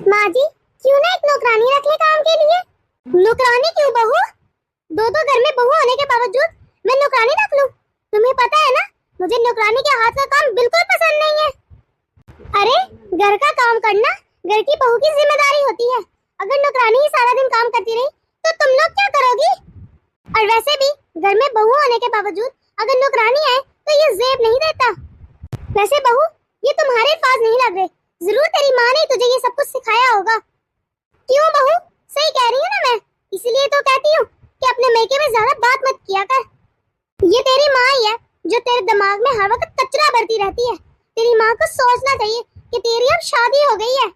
माँ जी, क्यों ना एक नौकरानी रख ले काम के लिए। नौकरानी क्यों बहू? दो घर में बहू होने के बावजूद मैं नौकरानी रख लूं? तुम्हें पता है ना, मुझे नौकरानी के हाथ का काम बिल्कुल पसंद नहीं है। अरे, घर का काम करना घर की बहू की जिम्मेदारी होती है। अगर नौकरानी ही सारा दिन काम करती रही तो तुम लोग क्या करोगी? और वैसे भी घर में बहू होने के बावजूद अगर नौकरानी आए तो ये जेब नहीं देता। वैसे बहू, ये तुम्हारे पास नहीं लग रहे, जरूर तेरी माँ ने तुझे ये सब कुछ सिखाया होगा। क्यों बहू, सही कह रही हूँ ना मैं, इसीलिए तो कहती हूँ कि अपने मैके में ज्यादा बात मत किया कर। ये तेरी माँ ही है जो तेरे दिमाग में हर वक्त कचरा भरती रहती है। तेरी माँ को सोचना चाहिए कि तेरी अब शादी हो गई है,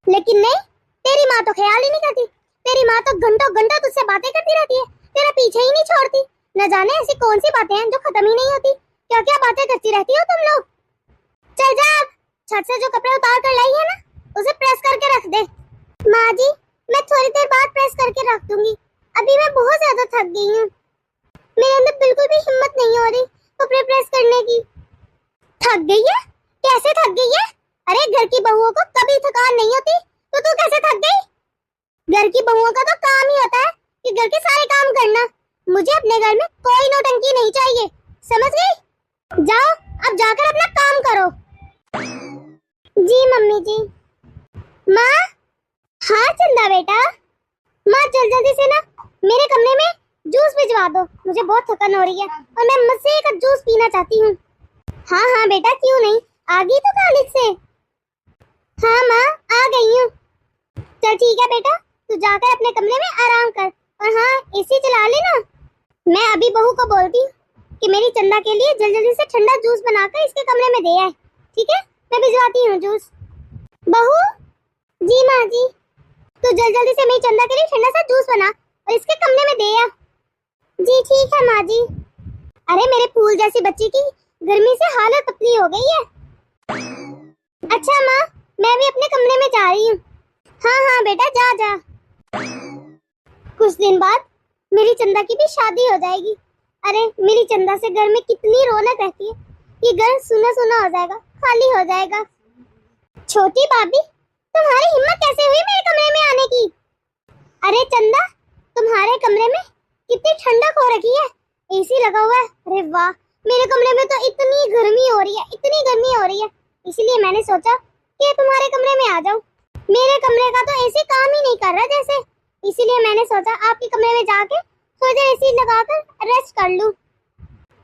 लेकिन नहीं, तेरी माँ तो ख्याल ही नहीं करती। तेरी माँ तो घंटों घंटों तुझसे बातें करती रहती है, तेरा पीछे ही नहीं छोड़ती। न जाने ऐसी कौन सी बातें हैं जो खत्म ही नहीं होती। क्या क्या बातें करती रहती हो तुम लोग। चल जा, छत से जो कपड़े उतार कर लाई है ना, उसे प्रेस करके रख दे। माँ जी, मैं थोड़ी देर बाद प्रेस करके रख दूंगी, अभी मैं बहुत ज्यादा थक गई हूँ। मेरे अंदर बिल्कुल भी हिम्मत नहीं हो रही कपड़े प्रेस करने की। थक गई है? कैसे थक गई है? अरे, घर की बहुओं को कभी थकान नहीं होती, तो तू कैसे थक गई? घर की बहुओं का तो काम ही होता है कि घर के सारे काम करना। मुझे अपने घर में कोई नौटंकी नहीं चाहिए, समझ गई? जाओ, अब जाकर अपना काम करो। जी मम्मी जी। माँ? हाँ चंदा बेटा। माँ, जल्दी से ना मेरे कमरे में जूस भिजवा दो, मुझे बहुत थकान हो रही है और मैं मजे का जूस पीना चाहती हूँ। हाँ हाँ बेटा, क्यों नहीं, आ गई तो कॉलेज से? हाँ माँ, आ गई हूँ। चल ठीक है बेटा, तू जाकर अपने कमरे में आराम कर, और हाँ, एसी चला लेना। मैं अभी बहू को बोलती हूँ कि मेरी चंदा के लिए जल्दी से ठंडा जूस बनाकर इसके कमरे में दे आए। ठीक है, मैं भिजवाती हूँ जूस। बहू? जी माँ जी। तू जल्दी से मेरी चंदा के लिए ठंडा सा जूस बना और इसके कमरे में दे आ। जी ठीक है माँ जी। अरे, मेरे फूल जैसी बच्ची की गर्मी से हालत पतली हो गई है। अच्छा माँ, मैं भी अपने कमरे में जा रही हूँ। हाँ हाँ बेटा, जा जा। कुछ दिन बाद मेरी चंदा की भी शादी हो जाएगी। अरे, मेरी चंदा से घर में कितनी रौनक रहती है। ये घर सुना सुना हो जाएगा, खाली हो जाएगा। छोटी भाभी, तुम्हारी हिम्मत कैसे हुई मेरे कमरे में आने की? अरे चंदा, तुम्हारे कमरे में कितनी ठंडक हो रखी है, एसी लगा हुआ है। अरे वाह, मेरे कमरे में तो इतनी गर्मी हो रही है, इतनी गर्मी हो रही है, इसलिए मैंने सोचा कि तुम्हारे कमरे में आ जाऊं। मेरे कमरे का तो एसी काम ही नहीं कर रहा जैसे, इसीलिए मैंने सोचा आपके कमरे में जाके थोड़ी देर एसी लगाकर रेस्ट कर लूं।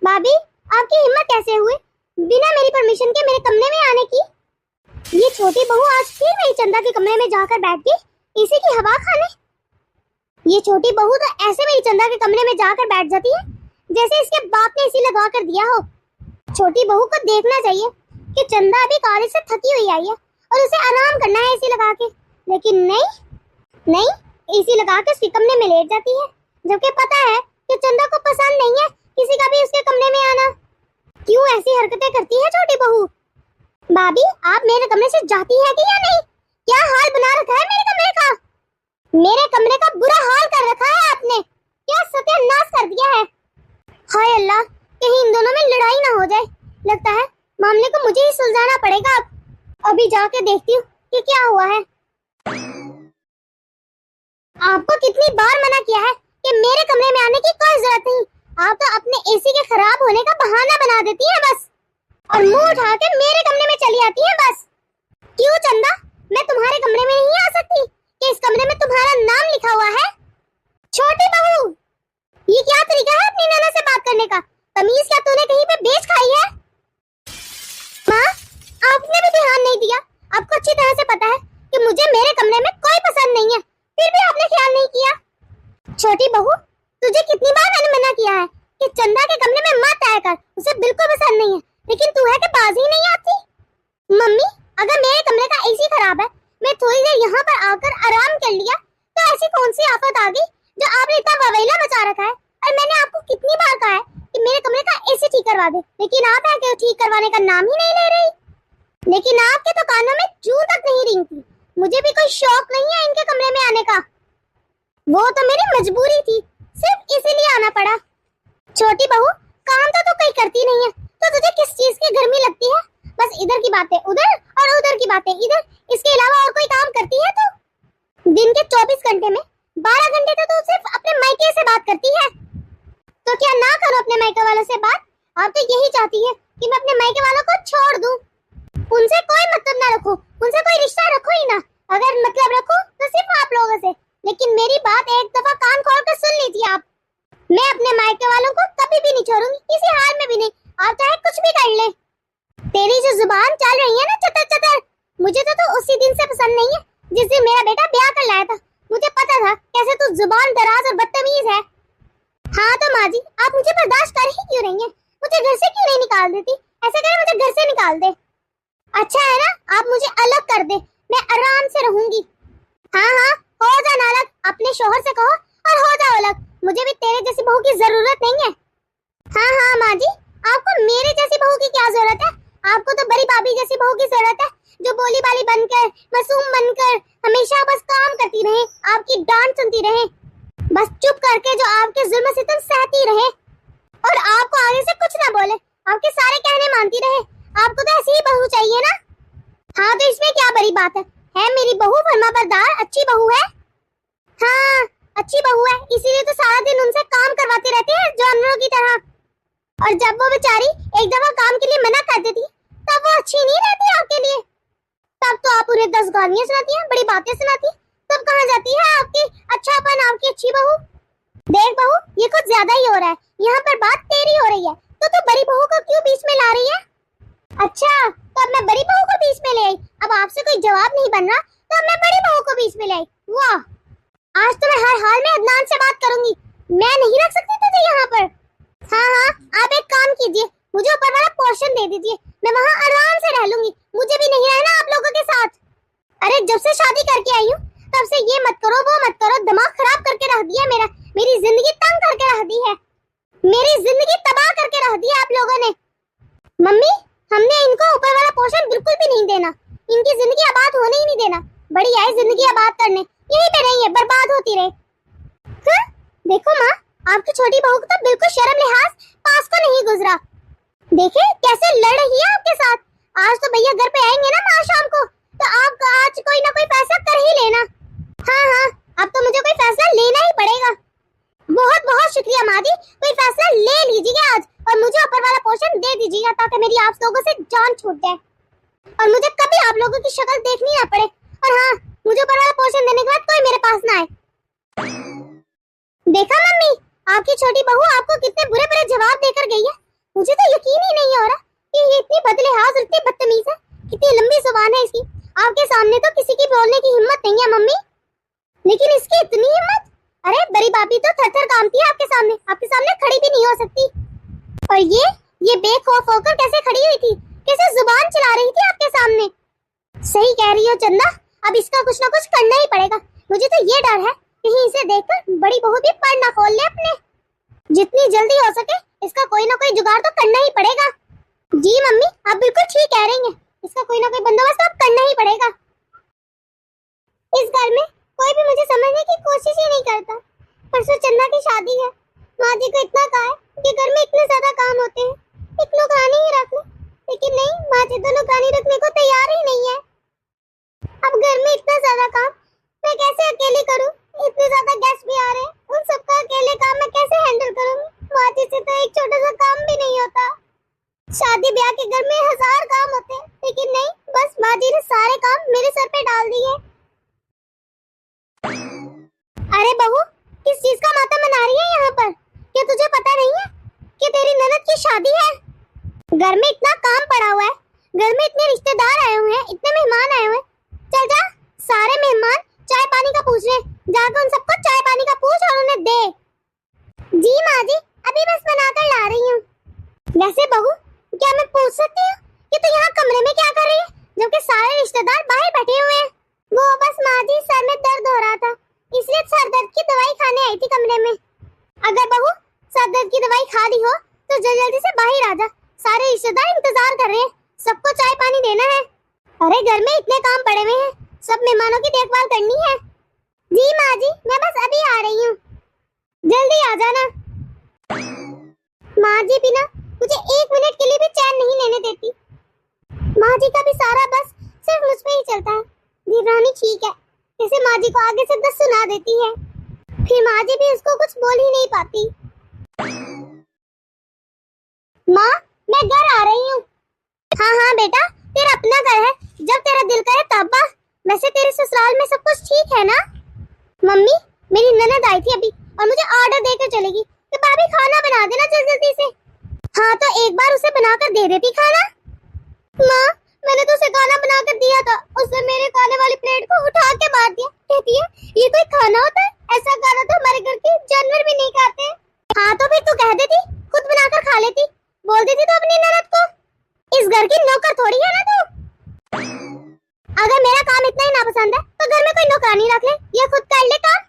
भाभी, आपकी हिम्मत कैसे हुई बिना मेरी परमिशन के मेरे कमरे में आने की? ये छोटी बहू आज फिर मेरी चंदा के कमरे में जाकर बैठ गई एसी की हवा खाने। ये छोटी बहू तो ऐसे मेरी चंदा के कमरे में जाकर बैठ जाती है जैसे इसके बाप ने एसी लगा कर दिया हो। छोटी बहू को देखना चाहिए कि चंदा अभी कॉलेज से थकी हुई आई है और उसे आराम करना है एसी लगा के, लेकिन नहीं, एसी लगा के उसके कमरे में लेट जाती है, जबकि पता है कि चंदा को पसंद नहीं है किसी का भी उसके कमरे में आना। क्यों ऐसी हरकतें करती है छोटी बहू? भाभी, आप मेरे कमरे से जाती है कि या नहीं? क्या हाल बना रखा है मेरे कमरे का? मेरे कमरे का बुरा हाल कर रखा है आपने, क्या सत्यानाश कर दिया है। हाय अल्लाह, कहीं इन दोनों में लड़ाई ना हो जाए। लगता है मामले को मुझे ही सुलझाना पड़ेगा। अभी जाके देखती हूँ कि क्या हुआ है। आपको कितनी बार मना किया है कि मेरे कमरे में आने की कोई जरूरत नहीं। आप तो अपने एसी के खराब होने का बहाना बना देती है बस, और मुंह उठा के मेरे कमरे में चली आती है बस। क्यों चंदा, मैं तुम्हारे कमरे में नहीं आ सकती कि इस कमरे में तुम्हारा नाम लिखा हुआ है? छोटी बहू, ये क्या तरीका है अपनी नाना से बात करने का? तमीज क्या तूने कहीं पे बेच खाई है? माँ, आपने भी ध्यान नहीं दिया। आपको अच्छी तरह से पता है कि मुझे मेरे कमरे में कोई पसंद नहीं है, फिर भी आपने ख्याल नहीं किया। छोटी बहू, तुझे कितनी बार मैंने मना किया है कि चंदा के कमरे में मत आया कर, उसे बिल्कुल पसंद नहीं है, लेकिन तू है कि बाज ही नहीं आती। मम्मी, अगर मेरे कमरे का एसी खराब है, मैं थोड़ी देर यहाँ पर आकर आराम कर लिया, तो ऐसी कौन सी आफत आ गई जो आपने इतना ववेला मचा रखा है? और मैंने आपको कितनी बार कहा है कि मेरे कमरे का एसी ठीक करवा दे, लेकिन आप है कि ठीक करवाने का नाम ही नहीं ले रही। लेकिन आपके तो कानों में जूं तक नहीं रेंगती। मुझे भी कोई शौक नहीं है इनके कमरे में आने का, वो तो मेरी मजबूरी थी, सिर्फ इसीलिए आना पड़ा। छोटी बहू, काम तो तू कोई करती नहीं है, तो तुझे किस चीज की गर्मी लगती है? बस इधर की बातें उधर और उधर की बातें इधर, इसके अलावा और कोई काम करती है तू? 24 घंटे में 12 घंटे तो तू सिर्फ अपने मायके से बात करती है। तो क्या ना करो अपने मायके वालों से बात? आप तो यही चाहती है कि मैं अपने मायके वालों को छोड़ दूं। उनसे कोई मतलब ना रखो, उनसे कोई रिश्ता रखो ही ना। अगर मतलब रखो तो सिर्फ आप लोगों से। लेकिन मेरी बात एक दफा कान खोल कर सुन लीजिए आप। मैं अपने मायके वालों को कभी भी नहीं छोड़ूंगी, किसी हाल में भी नहीं। आप चाहे कुछ भी कर ले। तेरी जो जुबान चल रही है ना चतर चतर, मुझे तो उसी दिन से पसंद नहीं है जिस दिन मेरा बेटा ब्याह कर लाया था। मुझे पता था कैसे तू जुबान दराज और बदतमीज है। हाँ तो माँ जी, आप मुझे बर्दाश्त कर ही क्यों रही हैं? मुझे घर से क्यों नहीं निकाल देती? ऐसे करे मुझे घर से निकाल दे। अच्छा है ना, आप मुझे अलग कर दे, मैं आराम से रहूंगी। हाँ हाँ, हो जाना अलग, अपने शोहर से कहो और हो जाओ अलग। मुझे भी तेरे जैसी बहू की जरूरत नहीं है। हाँ हाँ माँ जी, आपको मेरे जैसी बहू की क्या जरूरत है? आपको तो बड़ी भाभी जैसी बहू की जरूरत है, जो बोली बाली बनकर, मासूम बनकर हमेशा बस काम करती रहे, आपकी डांट सुनती रहे, बस चुप करके जो आपके जुल्म सितम सहती रहे और आपको आगे से कुछ ना बोले, आपके सारे कहने मानती रहे। आपको तो ऐसी ही बहू चाहिए ना? हाँ तो इसमें क्या बड़ी बात है मेरी बहू फरमाबरदार अच्छी बहू है। हाँ अच्छी बहू है, इसीलिए तो सारा दिन उनसे काम करवाते रहते हैं जानवरों की तरह। और जब वो बेचारी एक दफा काम के लिए मना कर देती तब वो अच्छी नहीं रहती आपके लिए। तब तो आप उन्हें 10 गालियां सुनाती हैं, बड़ी बातें सुनाती हैं। तब कहाँ जाती है आपकी अच्छापन, आपकी अच्छी बहू? देख बहू, ये कुछ ज्यादा ही हो रहा है। यहाँ पर बात तेरी हो रही है तो तू बड़ी बहू को क्यों बीच में ला रही है? अच्छा तो अब मैं बड़ी बहू को बीच में ले आई। अब आपसे कोई जवाब नहीं बन रहा तो अब मैं बड़ी बहू को बीच में ले आई। वाह, आज तो मैं हर हाल में अदनान से बात करूंगी। मैं नहीं रख सकती तुझे यहाँ पर। हाँ हाँ, आप एक काम कीजिए, मुझे ऊपर वाला पोर्शन दे दीजिए, मैं वहाँ आराम से रह लूंगी। मुझे भी नहीं रहना आप लोगों के साथ। अरे जब से शादी करके आई हूँ तब से ये मत करो वो मत करो, दिमाग खराब करके रख दिया मेरा। मेरी जिंदगी तंग करके रख दी है, मेरी जिंदगी तबाह करके रख दी है आप लोगों ने। मम्मी, हमने इनको ऊपर वाला पोर्शन बिल्कुल भी नहीं देना, इनकी जिंदगी आबाद होने ही नहीं देना। बड़ी आई जिंदगी आबाद करने, यहीं पे रही है, बर्बाद होती रहे। हाँ? देखो माँ, आपकी छोटी बहू को तो बिल्कुल शर्म लिहाज पास को नहीं गुजरा। देखे कैसे लड़ रही है आपके साथ। आज तो भैया घर पे आएंगे ना माँ शाम को, तो आप आज कोई ना कोई फैसला कर ही लेना। हाँ हाँ, अब तो मुझे कोई फैसला लेना ही पड़ेगा। बहुत बहुत शुक्रिया माँ जी, कोई फैसला ले लीजिएगा आज और मुझे ऊपर वाला पोर्शन दे दीजिएगा ताकि मेरी आप लोगों से जान छूट जाए और मुझे कभी आप लोगों की शक्ल देखनी ना पड़े। और हाँ, मुझे ऊपर वाला पोर्शन देने के बाद कोई मेरे पास ना आए। देखा मम्मी, आपकी छोटी बहू आपको कितने बुरे बुरे जवाब देकर गई है। मुझे तो यकीन ही नहीं हो रहा कि ये इतनी बदलेहाज और इतनी बदतमीज है। कितनी लंबी जुबान है इसकी। आपके सामने तो किसी की बोलने की हिम्मत नहीं है मम्मी, लेकिन इसकी इतनी हिम्मत। अरे बड़ी भाभी तो थर-थर कांपती है आपके सामने खड़ी भी नहीं हो सकती। और ये बेखौफ होकर कैसे खड़ी हुई थी, कैसे जुबान चला रही थी आपके सामने। सही कह रही हो चंदा, अब इसका कुछ ना कुछ करना ही पड़ेगा। मुझे तो ये डर है कहीं इसे देखकर बड़ी बहू भी पर ना खोल ले अपने। जितनी जल्दी हो सके इसका कोई ना कोई जुगाड़ तो करना ही पड़ेगा। जी मम्मी, आप बिल्कुल ठीक कह रही हैं, इसका कोई ना कोई बंदोबस्त अब करना ही पड़ेगा। इस घर में कोई भी मुझे समझने की कोशिश ही नहीं करता। परसों चंदा की शादी है, माँ जी को इतना कहा है कि घर में इतने ज्यादा काम होते हैं, एक नौकरानी ही रख लो, लेकिन नहीं, माँ जी तो नौकरानी रखने को तैयार ही नहीं है। अब घर में इतना ज्यादा काम मैं कैसे अकेले करूँ? इतने ज्यादा गेस्ट भी आ रहे हैं, उन सबका अकेले काम मैं कैसे हैंडल करूँगी? माँ जी से तो एक छोटा सा काम भी नहीं होता। शादी ब्याह के घर में 1000 काम होते हैं, लेकिन नहीं, बस माँ जी ने सारे काम मेरे सर पे डाल दिए। अरे बहू, किस चीज का माता मना रही है यहाँ पर? क्या तुझे पता नहीं है कि तेरी ननद की शादी है? घर में इतना काम पड़ा हुआ है, घर में इतने रिश्तेदार आए हुए हैं, इतने मेहमान आए हुए हैं। चल जा, सारे मेहमान चाय पानी का पूछ रहे, जाकर उन सबको चाय पानी का पूछ और उन्हें दे। जी माँ जी, अभी बस बनाकर ला रही हूँ। वैसे बहू, क्या मैं पूछ सकती हूँ कि तू यहाँ कमरे में क्या कर रही है, जबकि सारे रिश्तेदार बाहर बैठे हुए हैं? वो बस माँ जी, सर में दर्द हो रहा था, इसलिए सर दर्द की दवाई खाने आई थी कमरे में। अगर बहू सर दर्द की दवाई खा ली हो तो जल्दी जल्दी से बाहर आ जा, सारे रिश्तेदार इंतजार कर रहे हैं, सबको चाय पानी देना है। अरे घर में इतने काम पड़े हुए हैं, सब मेहमानों की देखभाल करनी है। जी माँ जी, मैं बस अभी आ रही हूँ, जल्दी आ जाना। माँ जी बिना मुझे 1 मिनट के लिए भी चैन नहीं लेने देती। माँ जी का भी सारा बस सिर्फ मुझ पे ही चलता है। देवरानी ठीक है, जैसे माँ जी को आगे से 10 सुना देती है। फिर माँ जी भी उसको कुछ बोल ही नहीं पाती। माँ, मैं घर आ रही हूँ। हाँ हाँ बेटा, तेरा अपना घर है, जब तेरा दिल करे तब आ। वैसे तेरे ससुराल में सब कुछ ठीक है ना? मम्मी, मेरी ननद आई थी अभी और मुझे ऑर्डर देकर चलेगी कि भाभी खाना बना देना जल्दी जल्दी से। हाँ तो एक बार उसे बनाकर दे देती खाना। माँ, मैंने तो उसे खाना बनाकर दिया था, उसने मेरे खाने वाली प्लेट को उठा के मार दिया। कहती है ये कोई खाना होता है? ऐसा खाना तो हमारे घर के जानवर भी नहीं खाते। हाँ तो फिर तू कह देती, खुद बनाकर खा लेती, बोल देती तो अपनी ननद को। इस घर की नौकर थोड़ी है ना तू। अगर मेरा काम इतना ही नापसंद है तो घर में कोई नौकरानी रख ले या खुद कर ले काम।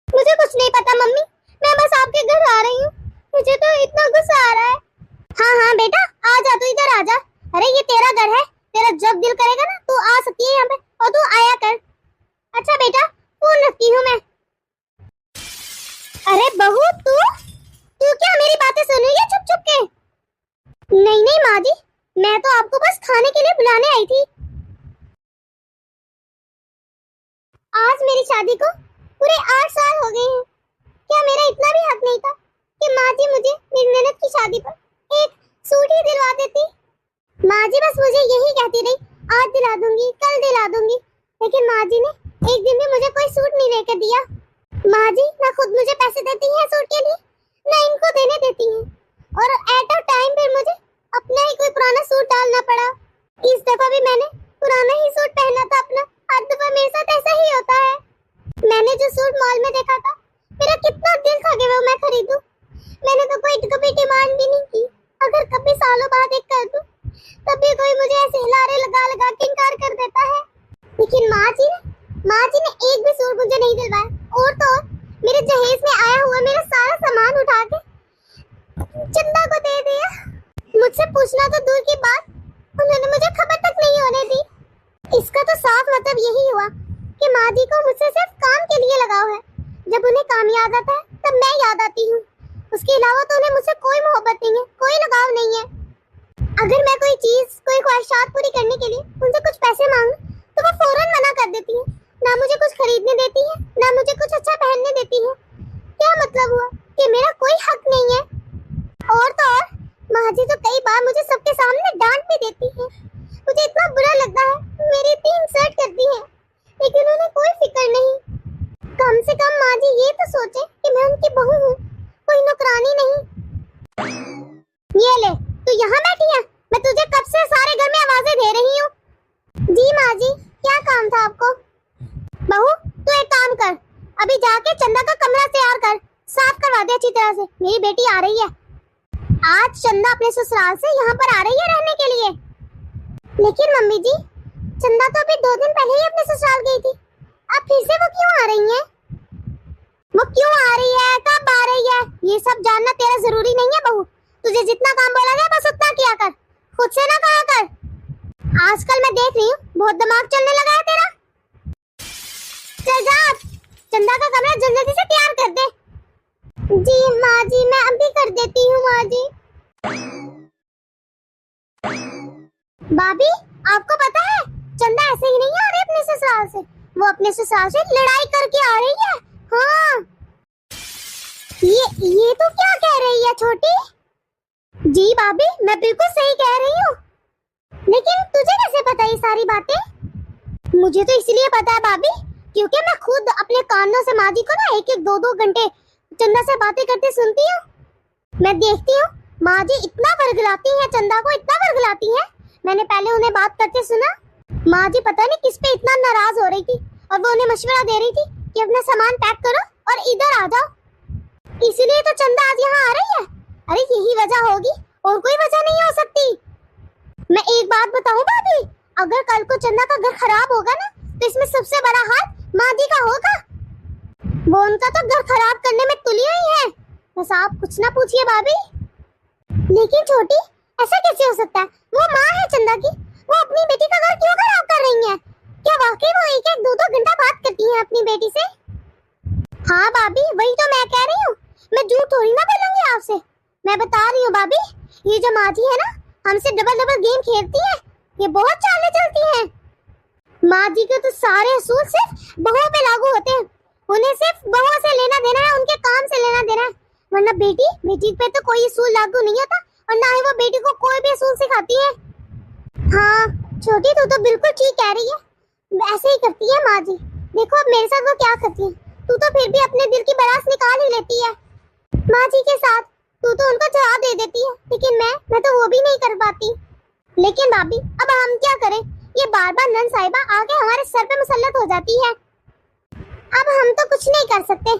मुझे कुछ नहीं पता मम्मी, मैं बस आपके घर आ रही हूँ, मुझे तो इतना गुस्सा आ रहा है। हाँ हाँ बेटा, आ जा, तू इधर आ जा। अरे ये तेरा घर है, तेरा जब दिल करेगा ना तू आ सकती है यहाँ पे और तू आया कर। अच्छा बेटा, फोन रखती हूँ मैं। अरे बहू, तू क्या मेरी बातें सुन रही है चुप चुप के? नहीं नहीं माँ जी, मैं तो आपको बस खाने के लिए बुलाने आई थी। आज मेरी शादी को पूरे 8 साल हो गए हैं। क्या मेरा इतना भी हक नहीं था कि माँ जी मुझे मेरी ननद की शादी पर एक सूट ही दिलवा देती? माँ जी बस मुझे यही कहती रही, आज दिला दूंगी, कल दिला दूंगी, लेकिन माँ जी ने एक दिन भी मुझे कोई सूट नहीं लेकर दिया। माँ जी ना खुद मुझे पैसे देती हैं सूट के लिए, ना इनको देने देती हैं, और एट अ टाइम फिर मुझे अपना ही कोई पुराना सूट डालना पड़ा। इस दफा भी मैंने पुराना ही सूट पहना था अपना। हर दफा मेरे साथ ऐसा ही होता है। मैंने जो सूट मॉल में देखा था, मेरा कितना दिल था कि वो मैं खरीदूं। मैंने तो कोई कभी डिमांड भी नहीं की, अगर कभी सालों बाद एक कर दूं तब भी कोई मुझे ऐसे लारे लगा लगा के इनकार कर देता है। लेकिन माँ जी ने एक भी सूट मुझे नहीं दिलवाया, और तो और मेरे जहेज में आया हुआ मेरा सारा सामान उठा के चंदा को दे दिया। मुझसे पूछना तो दूर की बात, उन्होंने मुझे खबर तक नहीं होने दी। इसका तो साफ मतलब यही हुआ कि माँ जी को मुझसे सिर्फ काम के लिए लगाव है। जब उन्हें काम याद आता है तब मैं याद आती हूँ, उसके अलावा तो उन्हें मुझसे कोई मोहब्बत नहीं है, कोई लगाव नहीं है। अगर मैं कोई चीज, कोई ख्वाहिशात पूरी करने के लिए उनसे कुछ पैसे मांगूं तो वो फौरन मना कर देती है। ना मुझे कुछ खरीदने देती है, ना मुझे कुछ अच्छा पहनने देती है। क्या मतलब हुआ कि मेरा कोई हक नहीं है? और तो और माँ जी तो कई बार मुझे सबके सामने डांट भी देती है। मुझे इतना बुरा लगता है, मेरी इतनी इंसल्ट करती है, लेकिन उन्हें कोई फिक्र नहीं। कम से कम माँ जी ये तो सोचे कि मैं उनकी बहू हूँ, कोई नौकरानी नहीं। ये ले, तू यहाँ बैठी है, मैं तुझे कब से सारे घर में आवाजें दे रही हूँ। जी माँ जी, क्या काम था आपको? बहू, तू एक काम कर, अभी जाके चंदा का कमरा तैयार कर, साफ करवा दे अच्छी तरह से। मेरी बेटी आ रही है आज, चंदा अपने ससुराल से यहाँ पर आ रही है रहने के लिए। लेकिन मम्मी जी, चंदा तो अभी 2 दिन पहले ही अपने ससुराल गई थी, अब फिर से वो क्यों आ रही है? वो क्यों आ रही है, कब आ रही है, ये सब जानना तेरा जरूरी नहीं है बहू। तुझे जितना काम बोला गया बस उतना किया कर, खुद से ना कहा कर। आजकल मैं देख रही हूँ बहुत दिमाग चलने लगा है तेरा। चल जा, चंदा का कमरा जल्दी से तैयार कर दे। जी माँ जी, मैं अभी कर देती हूँ माँ जी। भाभी, आपको पता है चंदा ऐसे ही नहीं आ रही अपने ससुराल से, वो अपने ससुराल से लड़ाई करके आ रही है। हाँ, ये तो क्या कह रही है छोटी? जी भाभी, मैं बिल्कुल सही कह रही हूँ। लेकिन तुझे कैसे पता ये सारी बातें? मुझे तो इसलिए पता है भाभी, क्योंकि मैं खुद अपने कानों से माँ जी को ना 1-1, 2-2 घंटे चंदा से बातें करते सुनती हूँ। मैं देखती हूँ माँ जी इतना वर्गलाती है, चंदा को इतना वर्गलाती है। मैंने पहले उन्हें बात करते सुना, माँ जी पता नहीं किस पे इतना नाराज हो रही थी, और वो उन्हें मशवरा दे रही थी कि अपना सामान पैक करो और इधर आ जाओ। इसीलिए तो चंदा आज यहाँ आ रही है। अरे यही वजह होगी, और कोई वजह नहीं हो सकती। मैं एक बात बताऊं भाभी, अगर कल को चंदा का घर खराब होगा ना तो इसमें सबसे बड़ा हाथ माँ जी का होगा। वो उनका तो घर खराब करने में तुली हुई है। बस आप कुछ ना पूछिए भाभी। लेकिन छोटी, ऐसा कैसे हो सकता है? वो माँ है चंदा की, वो अपनी बेटी का घर क्यों खराब कर रही है? क्या वाकई वो 1-1, 2-2 घंटा बात करती है अपनी बेटी से? हाँ भाभी, वही तो मैं कह रही हूँ, मैं झूठ थोड़ी ना बोलूंगी आपसे। मैं बता रही हूँ भाभी, ये जो माँ जी है ना, हमसे डबल गेम खेलती है, ये बहुत चालें चलती हैं। माँ जी के तो सारे असूल सिर्फ बहुओं पे लागू होते हैं। उन्हें सिर्फ बहुओं से लेना देना है, उनके काम से लेना देना है। वरना बेटी पे तो कोई असूल लागू नहीं होता और ना ही वो बेटी को कोई भी असूल सिखाती है। हाँ छोटी, तू तो बिल्कुल ठीक कह रही है। ऐसे ही करती है माँ जी। देखो अब मेरे साथ वो क्या करती है। तू तो फिर भी अपने दिल की भड़ास निकाल ही लेती है माँ जी के साथ। तू तो उनको जवाब दे देती है, लेकिन मैं तो वो भी नहीं कर पाती। लेकिन भाभी अब हम क्या करें, ये बार बार नन साहिबा आके हमारे सर पे मुसल्लत हो जाती है। अब हम तो कुछ नहीं कर सकते।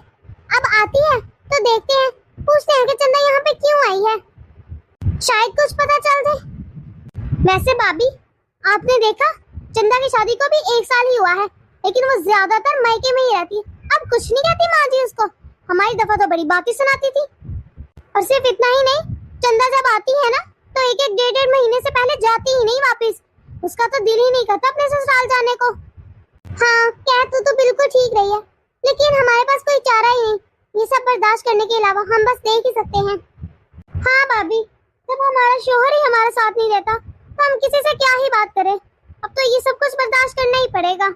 अब आती है तो देखते हैं, पूछते हैं कि चंदा यहाँ पे क्यों आई है, शायद कुछ पता चल जाए। वैसे भाभी आपने देखा, चंदा की शादी को भी 1 साल ही हुआ है, लेकिन वो ज्यादातर मायके में ही रहती है। अब कुछ नहीं कहती माँ जी उसको। हमारी दफा तो बड़ी बातें सुनाती थी। और सिर्फ इतना ही नहीं, चंदा जब आती है ना तो एक डेढ़ महीने से पहले जाती ही नहीं वापस। उसका तो दिल ही नहीं करता अपने ससुराल जाने को। हाँ कह तो बिल्कुल ठीक रही है, लेकिन हमारे पास कोई चारा ही नहीं। ये सब बर्दाश्त करने के अलावा हम बस देख ही सकते हैं। हाँ भाभी, जब हमारा शोहर ही हमारा साथ नहीं देता तो हम किसी से क्या ही बात करें। अब तो ये सब कुछ बर्दाश्त करना ही पड़ेगा।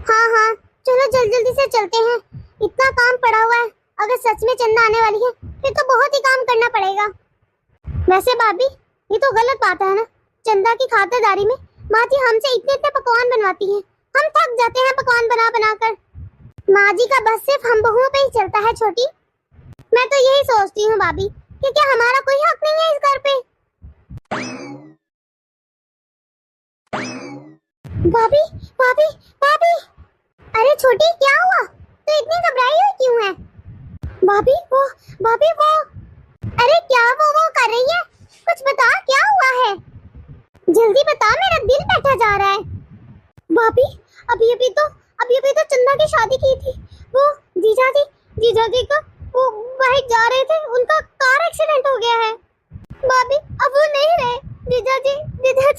हाँ चलो जल्दी से चलते हैं, इतना काम पड़ा हुआ है। अगर सच में चंदा आने वाली है फिर तो बहुत ही काम करना पड़ेगा। वैसे भाभी ये तो गलत बात है ना, चंदा की खातिरदारी में माँ जी हमसे इतने पकवान बनवाती हैं, हम थक जाते हैं पकवान बना कर। माँ जी का बस सिर्फ हम बहुओं पे ही चलता है छोटी। मैं तो यही सोचती हूँ भाभी कि क्या हमारा कोई हक नहीं है इस घर पे। भाभी भाभी भाभी, अरे छोटी क्या हुआ, तो इतनी घबराई हुई क्यों है? भाभी वो अरे क्या वो कर रही है, कुछ बता क्या हुआ है, जल्दी बता, मेरा दिल बैठा जा रहा है। भाभी अभी तो चंदा की शादी की थी, वो जीजा जी का वो भाई जा रहे थे, उनका कार एक्सीडेंट हो गया है। भाभी अब वो नहीं रहे, जीजा जी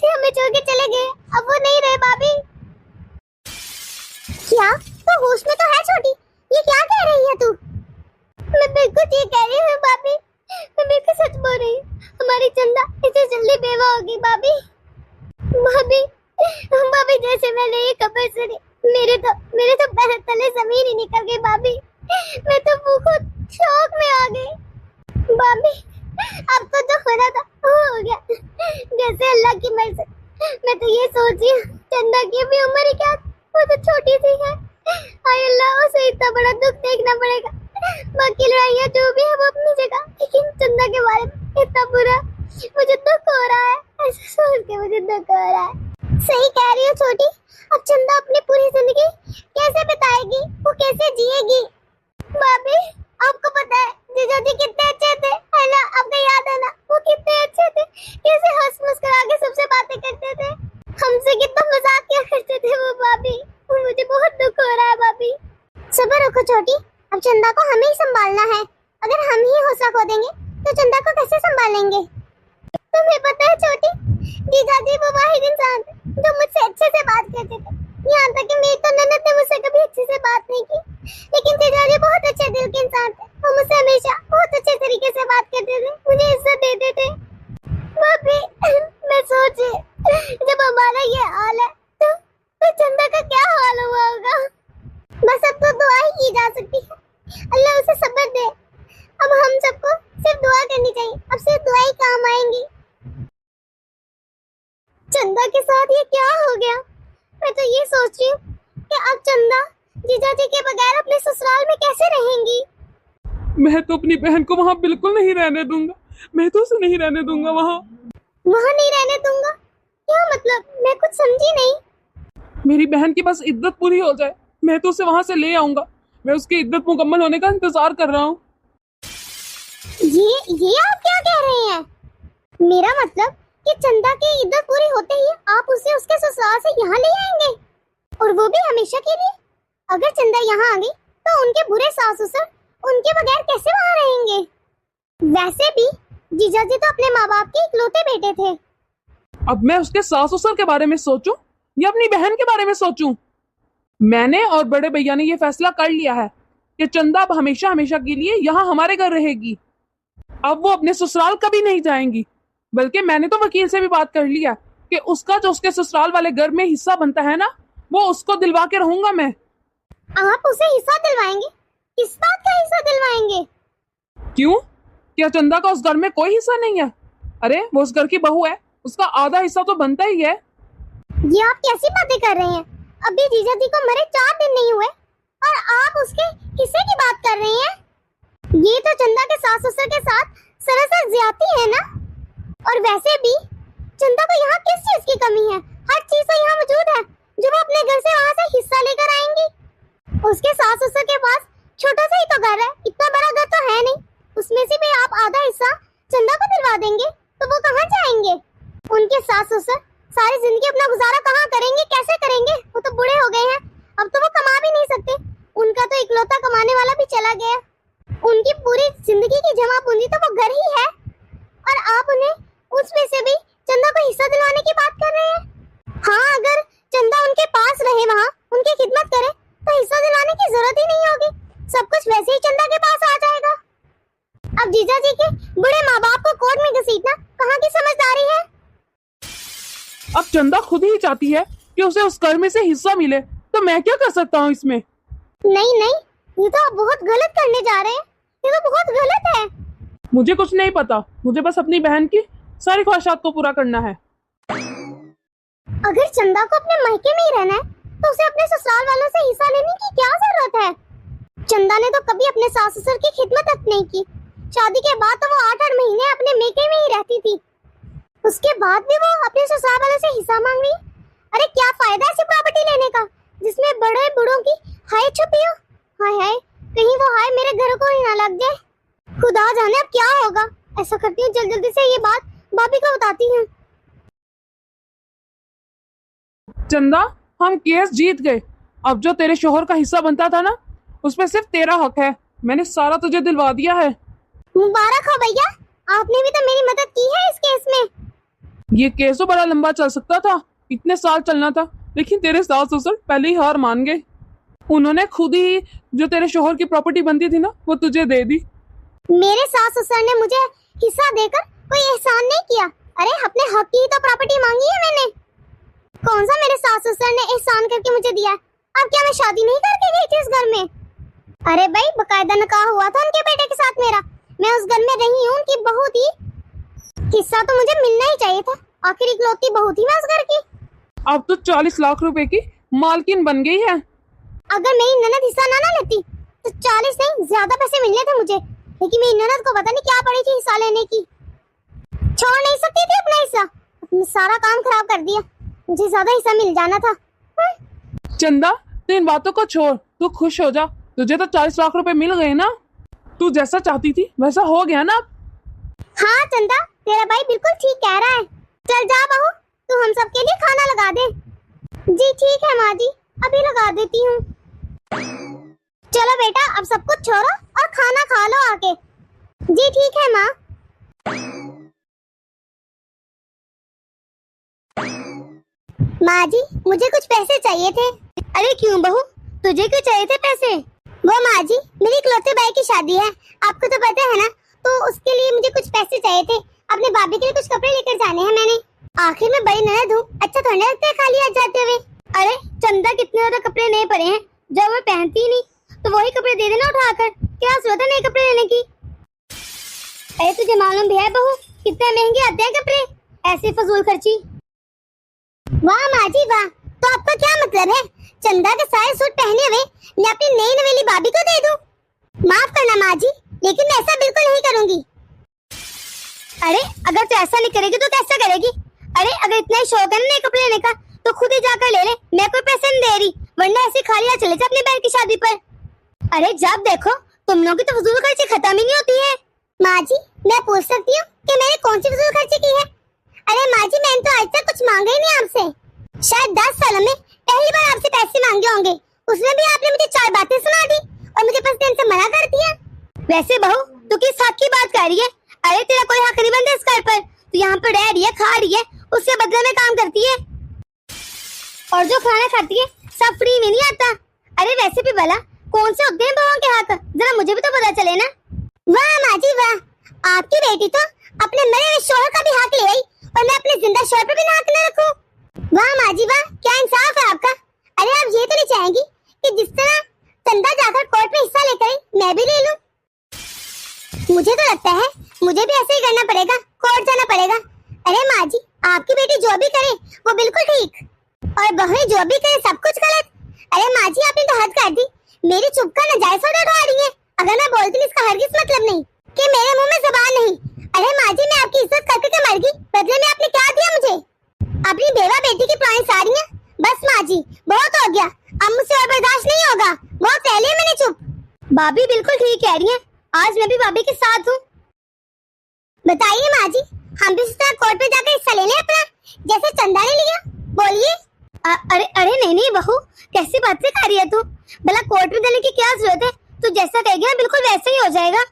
हमें छोड़ के चले गए, अब वो नहीं रहे भाभी। क्या तो होश में तो है छोटी, ये क्या कह रही है तू? मैं बिल्कुल ठीक कह रही हूँ भाभी, मैं बिल्कुल सच बोल रही हूँ। हमारी चंदा इसे जल्दी बेवा होगी भाभी। भाभी जैसे मैंने ये खबर सुनी, मेरे तो पैर तले जमीन ही निकल गई भाभी। मैं तो खुद शौक में आ गई भाभी। अब तो जो होना था वो हो गया, जैसे अल्लाह की मर्जी। मैं तो ये सोच रही हूँ चंदा की भी उम्र क्या, वो तो छोटी सी है। हाय अल्लाह, उसे इतना बड़ा दुख देखना पड़ेगा। बाकी लड़ाइयाँ जो भी है वो अपनी जगह, लेकिन चंदा के बारे में इतना बुरा मुझे दुख हो रहा है, ऐसा सोच के मुझे दुख हो रहा है। सही कह रही हो छोटी, अब चंदा अपनी पूरी जिंदगी कैसे बिताएगी, वो कैसे जिएगी? भाभी आपको पता है जीजा जी कितने अच्छे थे, है ना? आपको याद है ना वो कितने अच्छे थे, कैसे हंस मुस्कुरा के सबसे बातें करते थे, हमसे कितना मजाक किया करते थे वो भाभी। मुझे बहुत दुख हो रहा है भाभी। सब्र रखो छोटी, अब चंदा को हमें ही संभालना है। अगर हम ही हौसला खो देंगे तो चंदा को कैसे संभालेंगे? तुम्हें पता है छोटी, जीजा जी वो वाहिद इंसान थे जो मुझसे अच्छे से बात करते थे। यहाँ तक कि मेरी तो ननद ने मुझसे कभी अच्छे से बात नहीं की, लेकिन जीजा जी बहुत अच्छे दिल के इंसान थे। वो मुझसे हमेशा बहुत अच्छे तरीके से बात करते थे, मुझे इज्जत देते थे। भाभी मैं सोचे जब हमारा ये हाल है तो चंदा का क्या हाल हुआ होगा। बस अब तो दुआ ही की जा सकती है, अल्लाह उसे सब्र दे। अब हम सबको सिर्फ दुआ करनी चाहिए, अब सिर्फ दुआ ही काम आएंगी। चंदा के साथ ये क्या हो गया? मैं तो ये सोच रही हूँ कि अब चंदा जीजा जी के बगैर अपने ससुराल में कैसे रहेंगी। मैं तो अपनी बहन को वहाँ बिल्कुल नहीं रहने दूंगा, मैं तो उसे नहीं रहने दूंगा वहाँ नहीं रहने दूंगा? क्या मतलब, मैं कुछ समझी नहीं। मेरी बहन की बस इद्दत पूरी हो जाए, मैं तो उसे वहाँ से ले आऊंगा। मैं उसकी इद्दत मुकम्मल होने का इंतजार कर रहा हूँ। ये आप क्या कह रहे हैं? मेरा मतलब कि चंदा की इद्दत पूरी होते ही आप उसे उसके ससुराल से यहाँ ले आएंगे, और वो भी हमेशा के लिए। अगर चंदा यहाँ आ गई तो उनके बुरे सास ससुर उनके बगैर कैसे वहाँ रहेंगे? वैसे भी जीजा जी तो अपने माँ बाप के इकलौते बेटे थे। अब मैं उसके सास ससुर के बारे में सोचूं या अपनी बहन के बारे में सोचूं? मैंने और बड़े भैया ने ये फैसला कर लिया है कि चंदा अब हमेशा हमेशा के लिए यहाँ हमारे घर रहेगी। अब वो अपने ससुराल कभी नहीं जाएंगी, बल्कि मैंने तो वकील से भी बात कर लिया कि उसका जो उसके ससुराल वाले घर में हिस्सा बनता है ना, वो उसको दिलवा के रहूंगा मैं। आप उसे हिस्सा दिलवाएंगे? किस बात का हिस्सा दिलवाएंगे? क्यों? क्या चंदा का उस घर में कोई हिस्सा नहीं है? अरे वो उस घर की बहू है, उसका आधा हिस्सा तो बनता ही है। ये आप कैसी बातें कर रहे हैं? अभी जीजा जी को मरे 4 दिन नहीं हुए और आप उसके हिस्से की बात कर रहे हैं। ये तो चंदा के सास ससुर के साथ सरासर ज्यादती है ना। और वैसे भी चंदा को यहाँ किस चीज की कमी है? हर चीज तो यहाँ मौजूद है जो वो अपने घर से वहाँ से हिस्सा लेकर आएंगी। उसके सास ससुर के पास छोटा सा ही तो घर है, इतना बड़ा घर तो है नहीं। उसमें से भी आप आधा हिस्सा चंदा को दिलवा देंगे तो वो कहाँ जाएंगे? उनके सास ससुर सारी जिंदगी अपना गुजारा कहाँ करेंगे, कैसे करेंगे? वो तो बूढ़े हो गए हैं, अब तो वो कमा भी नहीं सकते। उनका तो इकलौता कमाने वाला भी चला गया। उनकी पूरी जिंदगी की जमा पूंजी तो वो घर ही है और आप उन्हें उसमें से भी चंदा को हिस्सा दिलवाने की बात कर रहे हैं। हाँ, अगर चंदा उनके पास रहे, वहाँ उनकी खिदमत करे तो हिस्सा दिलाने की जरूरत ही नहीं होगी। सब कुछ वैसे ही चंदा के पास आ जाएगा। अब जीजा जी के बूढ़े माँ बाप को कोर्ट में घसीटना कहाँ की समझदारी है? अब चंदा खुद ही चाहती है कि उसे उस घर में से हिस्सा मिले, तो मैं क्या कर सकता हूँ इसमें? नहीं नहीं, ये तो आप बहुत गलत करने जा रहे हैं। ये तो बहुत गलत है। मुझे कुछ नहीं पता, मुझे बस अपनी बहन की सारी ख्वाहिशात को पूरा करना है। अगर चंदा को अपने मायके में ही रहना है तो उसे अपने ससुराल वालों से हिस्सा लेने की क्या जरूरत है? चंदा ने तो कभी अपने सास ससुर की खिदमत तक नहीं की। शादी के बाद तो वो 8-8 महीने अपने मेके में ही रहती थी। उसके बाद भी वो अपने ससुराल वालों से हिस्सा मांग रही। अरे क्या फायदा ऐसी प्रॉपर्टी लेने का जिसमें बड़े बूढ़ों की हाय छुपी हो? हाय हाय, कहीं वो हाय मेरे घर को ही ना लग जाए। खुदा जाने अब क्या होगा। ऐसा करती हूँ, जल्दी जल्दी से ये बात भाभी को बताती हूँ। चंदा, हम केस जीत गए। अब जो तेरे शोहर का हिस्सा बनता था ना, उसमें सिर्फ तेरा हक है। मैंने सारा तुझे दिलवा दिया है। मुबारक हो भैया, आपने भी तो मेरी मदद की है इस केस में। ये केस तो बड़ा लंबा चल सकता था, इतने साल चलना था, लेकिन तेरे सास ससुर पहले ही हार मान गए। उन्होंने खुद ही जो तेरे शोहर की प्रॉपर्टी बनती थी ना, वो तुझे दे दी। मेरे सास ससुर ने मुझे हिस्सा देकर कोई एहसान नहीं किया। अरे अपने हक की तो प्रॉपर्टी मांगी है मैंने। कौन सा मेरे सास ससुर ने एहसान करके मुझे दिया? अब क्या मैं शादी नहीं करके गई थी उस घर में? अरे भाई, बकायदा निकाह हुआ था उनके बेटे के साथ मेरा। मैं उस घर में रही हूँ उनकी बहू थी। हिस्सा तो मुझे मिलना ही चाहिए था। आखिर इकलौती बहू थी मैं उस घर की। अब तो 40 लाख रुपए की मालकिन बन गई है। अगर मेरी ननद हिस्सा ना लेती तो 40 नहीं ज्यादा पैसे मिलने थे मुझे। लेकिन मेरी ननद को पता नहीं क्या पड़ी थी हिस्सा लेने की। छोड़ नहीं सकती थी अपना हिस्सा। अपने सारा काम खराब कर दिया। मुझे ज्यादा हिस्सा मिल जाना था। चंदा, तू इन बातों को छोड़, तू खुश हो जा। तुझे तो 40 लाख रुपए मिल गए ना। तू जैसा चाहती थी वैसा हो गया ना। हाँ चंदा, तेरा भाई बिल्कुल ठीक कह रहा है। चल जा बहू, तू हम सब के लिए खाना लगा दे। जी ठीक है माँ जी, अभी लगा देती हूँ। चलो बेटा, अब सब कुछ छोड़ो और खाना खा लो आके। जी ठीक है माँ। माँ जी, मुझे कुछ पैसे चाहिए थे। अरे क्यों बहू, तुझे क्यों चाहिए थे पैसे? वो माँ जी, मेरी इकलौते भाई की शादी है, आपको तो पता है ना, तो उसके लिए मुझे कुछ पैसे चाहिए थे। अपने भाभी के लिए कुछ कपड़े लेकर जाने हैं मैंने। आखिर में बड़ी ननद हूँ, अच्छा थोड़ा लगता है खाली हाथ जाते हुए। अरे चंदा कितने ज्यादा कपड़े नए पड़े हैं, जब मैं पहनती ही नहीं तो वही कपड़े दे देना उठाकर। क्या जरूरत है नए कपड़े लेने की? अरे तुझे मालूम भी है बहू, कितने महंगे आते हैं कपड़े, ऐसे फजूल खर्ची। वाह माँ जी वाह, तो आपका क्या मतलब है? चंदा के सारे सूट पहने हुए मैं अपनी नई नवेली भाभी को दे दूं? माफ करना माँ जी, लेकिन मैं ऐसा बिल्कुल नहीं करूंगी। अरे अगर तू ऐसा नहीं करेगी तो कैसा करेगी? अरे अगर इतना ही शौक है नए कपड़े लेने का तो खुद ही जाकर ले ले, मैं कोई पैसे नहीं दे रही, वरना ऐसे खाली हाथ चले जा अपनी बहन की शादी पर। अरे जब देखो तुम लोगों की तो फजूल खर्ची खत्म ही नहीं होती है। माँ जी, मैं पूछ सकती हूँ कि मैंने कौन सी फजूल खर्ची की है? अरे माँ जी, मैंने तो आज तक कुछ मांगा ही नहीं आपसे। शायद 10 सालों में पहली बार आपसे पैसे मांगे होंगे, उसमें भी आपने मुझे 4 बातें सुना दी और मुझे पैसे देने से मना कर दिया। वैसे बहू, तू किस हक की बात कर रही है? अरे तेरा कोई हक नहीं बनता इस घर पर। तू यहाँ पर रह रही है, खा रही है, उसके बदले में काम करती है, और जो खाना खाती है सब फ्री में नहीं आता। अरे वैसे भी भला कौन से होते हैं बहुओं के हक, जरा मुझे भी तो पता चले ना। वाह माँ जी वाह, आपकी बेटी तो अपने मरे हुए शोहर का भी हक ले आई और मैं अपने जिंदा शोहर पर भी हक न रखूं। वाह माँ जी वाह, क्या इंसाफ है आपका। अरे आप ये तो नहीं चाहेंगी कि जिस तरह चंदा जाकर कोर्ट में हिस्सा लेकर आई, मैं भी ले लूं? मुझे तो लगता है मुझे भी ऐसे ही करना पड़ेगा, कोर्ट जाना पड़ेगा। अरे माँ जी, आपकी बेटी जो भी करे वो बिल्कुल ठीक, और बहू जो भी करे सब कुछ गलत। अरे माँ जी, आपने तो हद कर दी, मेरी चुप का नाजायज फायदा उठा रही है। अगर मैं बोलती हूँ इसका हरगिज मतलब नहीं कि मेरे मुंह में जुबान नहीं। अरे माँ जी, मैं आपकी इज्जत करके के मर गई, बदले में आपने क्या दिया मुझे? अपनी बेवा बेटी की प्राणी साड़ियाँ, बस माँ जी बहुत हो गया, अब मुझसे और बर्दाश्त नहीं होगा। बहुत पहले मैंने चुप। भाभी बिल्कुल ठीक कह रही है, आज मैं भी भाभी के साथ हूँ। बताइए माँ जी, हम भी इस तरह कोर्ट में जाकर हिस्सा ले लें अपना, जैसे चंदा ने लिया? बोलिए। अरे अरे नहीं नहीं बहू, कैसी बातें कर रही है तू? भला कोर्ट में देने की क्या जरूरत है? तू जैसा कहेगी ना बिल्कुल वैसे ही हो जाएगा।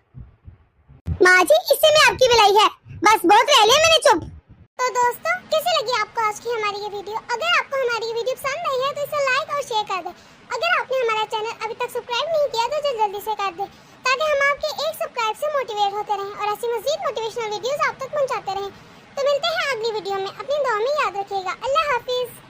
माँ जी, इससे में आपकी भलाई है, बस बहुत रह लिया मैंने चुप। तो दोस्तों, कैसी लगी आपको आज की हमारी ये वीडियो? अगर आपको हमारी ये वीडियो पसंद आई है तो इसे लाइक और शेयर कर दें। अगर आपने हमारा चैनल अभी तक सब्सक्राइब नहीं किया तो जल्दी से कर दें, ताकि हम आपके एक सब्सक्राइब से मोटिवेट होते रहें और ऐसी मजीद मोटिवेशनल वीडियोस आप तक पहुंचाते रहें। तो मिलते हैं अगली वीडियो में, अपनी दुआ में याद रखिएगा। अल्लाह हाफिज।